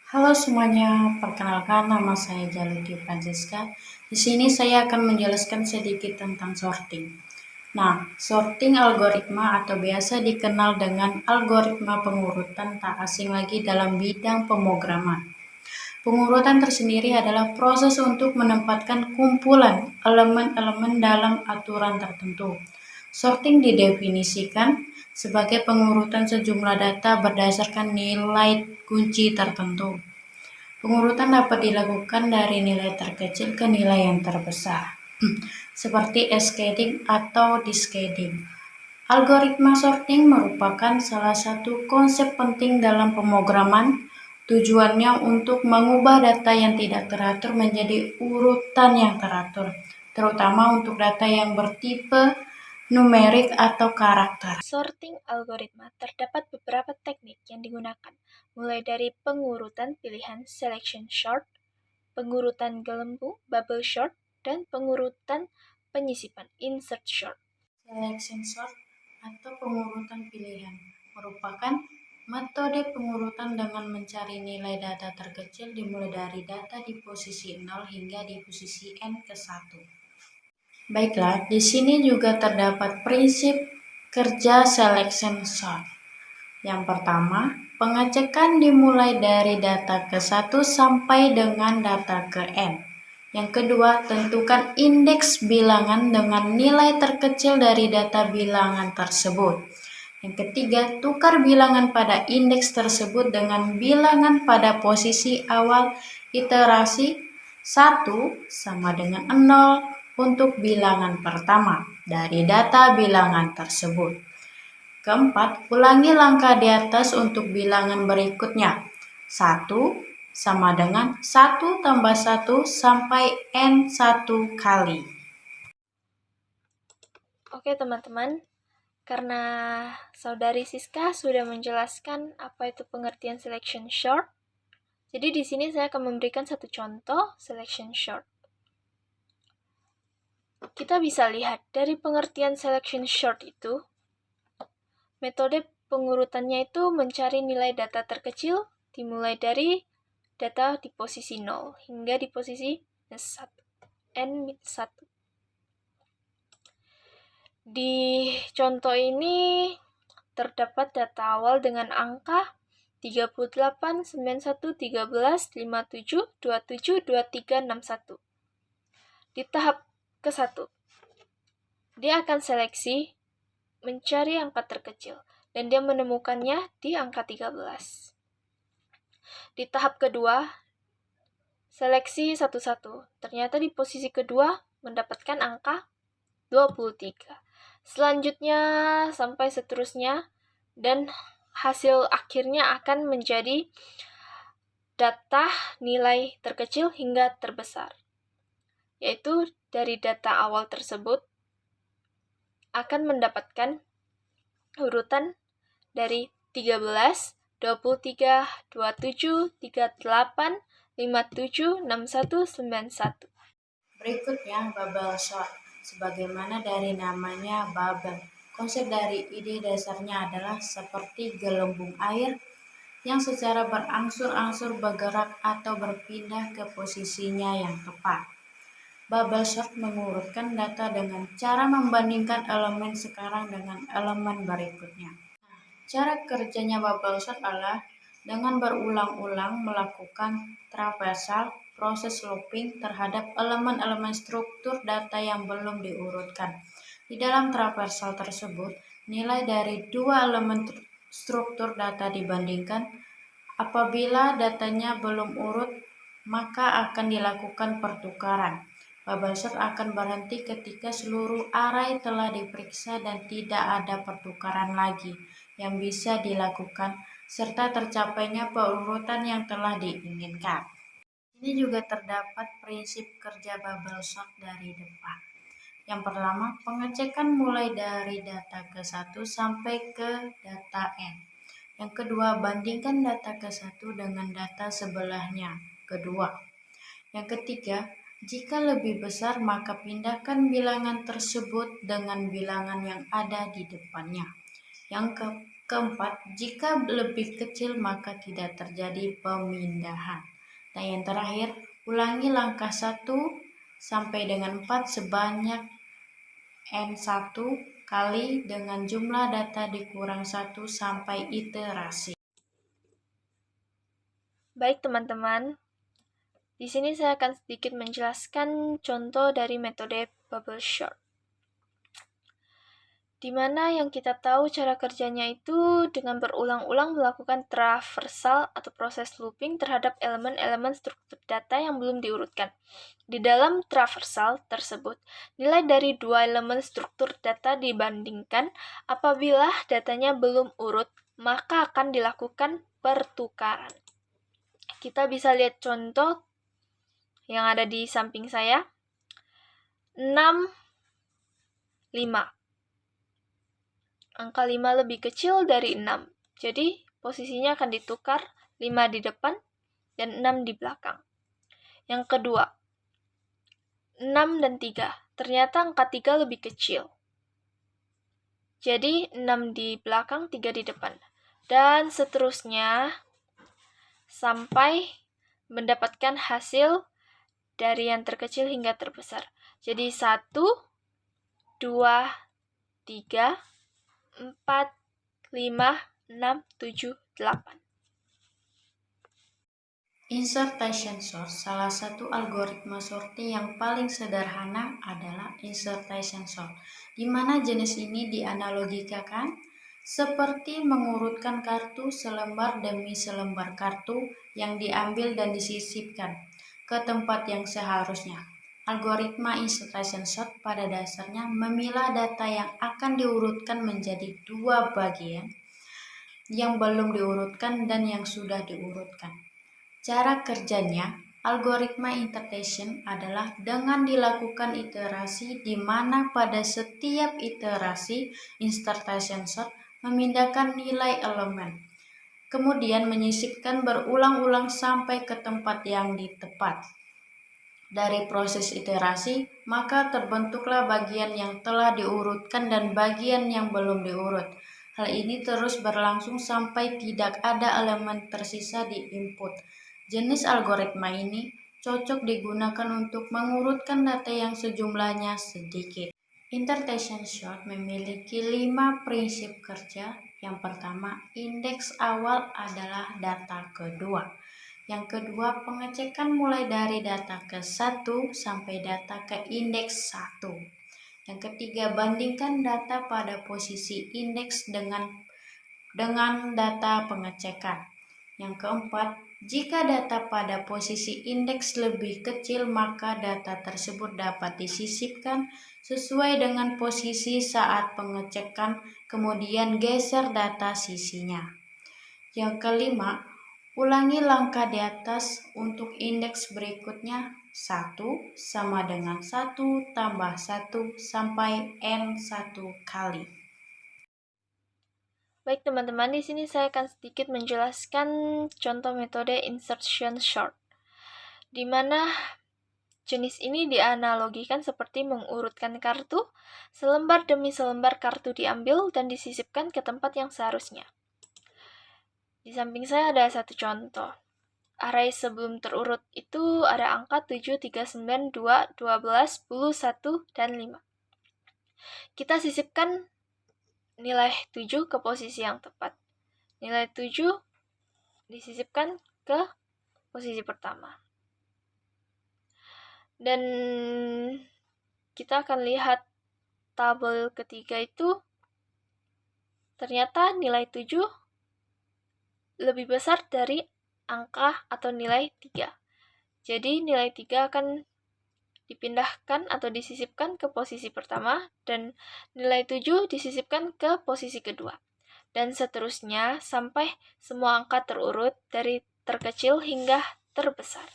Halo semuanya, perkenalkan nama saya Jaluti Francisca. Di sini saya akan menjelaskan sedikit tentang sorting. Nah, sorting algoritma atau biasa dikenal dengan algoritma pengurutan tak asing lagi dalam bidang pemrograman. Pengurutan tersendiri adalah proses untuk menempatkan kumpulan elemen-elemen dalam aturan tertentu. Sorting didefinisikan sebagai pengurutan sejumlah data berdasarkan nilai kunci tertentu. Pengurutan dapat dilakukan dari nilai terkecil ke nilai yang terbesar, seperti cascading atau descending. Algoritma sorting merupakan salah satu konsep penting dalam pemrograman. Tujuannya untuk mengubah data yang tidak teratur menjadi urutan yang teratur, terutama untuk data yang bertipe numerik atau karakter. Sorting algoritma terdapat beberapa teknik yang digunakan, mulai dari pengurutan pilihan selection sort, pengurutan gelembung bubble sort, dan pengurutan penyisipan insert sort. Selection sort atau pengurutan pilihan merupakan metode pengurutan dengan mencari nilai data terkecil dimulai dari data di posisi 0 hingga di posisi n ke 1. Baiklah, di sini juga terdapat prinsip kerja selection sort. Yang pertama, pengecekan dimulai dari data ke 1 sampai dengan data ke n. Yang kedua, tentukan indeks bilangan dengan nilai terkecil dari data bilangan tersebut. Yang ketiga, tukar bilangan pada indeks tersebut dengan bilangan pada posisi awal iterasi 1 sama dengan 0 untuk bilangan pertama dari data bilangan tersebut. Keempat, ulangi langkah di atas untuk bilangan berikutnya. 1 sama dengan 1 tambah 1 sampai N1 kali. Oke teman-teman, karena saudari Siska sudah menjelaskan apa itu pengertian selection sort, jadi di sini saya akan memberikan satu contoh selection sort. Kita bisa lihat dari pengertian selection sort itu, metode pengurutannya itu mencari nilai data terkecil dimulai dari data di posisi 0 hingga di posisi n-1. Di contoh ini terdapat data awal dengan angka 38, 91, 13, 57, 27, 23, 61. Di tahap ke-1, dia akan seleksi mencari angka terkecil dan dia menemukannya di angka 13. Di tahap kedua, seleksi satu-satu. Ternyata di posisi kedua mendapatkan angka 23. Selanjutnya sampai seterusnya dan hasil akhirnya akan menjadi data nilai terkecil hingga terbesar. Yaitu dari data awal tersebut akan mendapatkan urutan dari 13, 23, 27, 38, 57, 61, 91. Berikutnya bubble sort. Sebagaimana dari namanya bubble, konsep dari ide dasarnya adalah seperti gelembung air yang secara berangsur-angsur bergerak atau berpindah ke posisinya yang tepat. Bubble sort mengurutkan data dengan cara membandingkan elemen sekarang dengan elemen berikutnya. Cara kerjanya bubble sort adalah dengan berulang-ulang melakukan traversal proses looping terhadap elemen-elemen struktur data yang belum diurutkan. Di dalam traversal tersebut, nilai dari dua elemen struktur data dibandingkan. Apabila datanya belum urut, maka akan dilakukan pertukaran. Bubble sort akan berhenti ketika seluruh array telah diperiksa dan tidak ada pertukaran lagi yang bisa dilakukan serta tercapainya perurutan yang telah diinginkan. Ini juga terdapat prinsip kerja bubble sort dari depan. Yang pertama, pengecekan mulai dari data ke 1 sampai ke data n. Yang kedua, bandingkan data ke 1 dengan data sebelahnya. Kedua. Yang ketiga, jika lebih besar maka pindahkan bilangan tersebut dengan bilangan yang ada di depannya. Yang Keempat, jika lebih kecil maka tidak terjadi pemindahan. Dan yang terakhir, ulangi langkah 1 sampai dengan 4 sebanyak N1 kali dengan jumlah data dikurang 1 sampai iterasi. Baik teman-teman, di sini saya akan sedikit menjelaskan contoh dari metode bubble sort. Di mana yang kita tahu cara kerjanya itu dengan berulang-ulang melakukan traversal atau proses looping terhadap elemen-elemen struktur data yang belum diurutkan. Di dalam traversal tersebut, nilai dari dua elemen struktur data dibandingkan. Apabila datanya belum urut, maka akan dilakukan pertukaran. Kita bisa lihat contoh yang ada di samping saya. 6, 5. Angka 5 lebih kecil dari 6. Jadi, posisinya akan ditukar 5 di depan dan 6 di belakang. Yang kedua, 6 dan 3. Ternyata angka 3 lebih kecil. Jadi, 6 di belakang, 3 di depan. Dan seterusnya, sampai mendapatkan hasil dari yang terkecil hingga terbesar. Jadi, 1, 2, 3, 4, 5, 6, 7, 8. Insertion sort, salah satu algoritma sorting yang paling sederhana adalah insertion sort, di mana jenis ini dianalogikan seperti mengurutkan kartu selembar demi selembar kartu yang diambil dan disisipkan ke tempat yang seharusnya. Algoritma insertion sort pada dasarnya memilah data yang akan diurutkan menjadi dua bagian, yang belum diurutkan dan yang sudah diurutkan. Cara kerjanya, algoritma insertion adalah dengan dilakukan iterasi di mana pada setiap iterasi insertion sort memindahkan nilai elemen, kemudian menyisipkan berulang-ulang sampai ke tempat yang tepat. Dari proses iterasi, maka terbentuklah bagian yang telah diurutkan dan bagian yang belum diurut. Hal ini terus berlangsung sampai tidak ada elemen tersisa di input. Jenis algoritma ini cocok digunakan untuk mengurutkan data yang sejumlahnya sedikit. Insertion sort memiliki 5 prinsip kerja. Yang pertama, indeks awal adalah data kedua. Yang kedua, pengecekan mulai dari data ke-1 sampai data ke indeks 1. Yang ketiga, bandingkan data pada posisi indeks dengan data pengecekan. Yang keempat, jika data pada posisi indeks lebih kecil, maka data tersebut dapat disisipkan sesuai dengan posisi saat pengecekan, kemudian geser data sisinya. Yang kelima, ulangi langkah di atas untuk indeks berikutnya. 1 sama dengan 1 tambah 1 sampai N1 kali. Baik teman-teman, di sini saya akan sedikit menjelaskan contoh metode insertion sort, di mana jenis ini dianalogikan seperti mengurutkan kartu, selembar demi selembar kartu diambil dan disisipkan ke tempat yang seharusnya. Di samping saya ada satu contoh. Array sebelum terurut itu ada angka 7, 3, 9, 2, 12, 10, 1, dan 5. Kita sisipkan nilai 7 ke posisi yang tepat. Nilai 7 disisipkan ke posisi pertama. Dan kita akan lihat tabel ketiga itu ternyata nilai 7 lebih besar dari angka atau nilai 3. Jadi nilai 3 akan dipindahkan atau disisipkan ke posisi pertama dan nilai 7 disisipkan ke posisi kedua. Dan seterusnya sampai semua angka terurut dari terkecil hingga terbesar.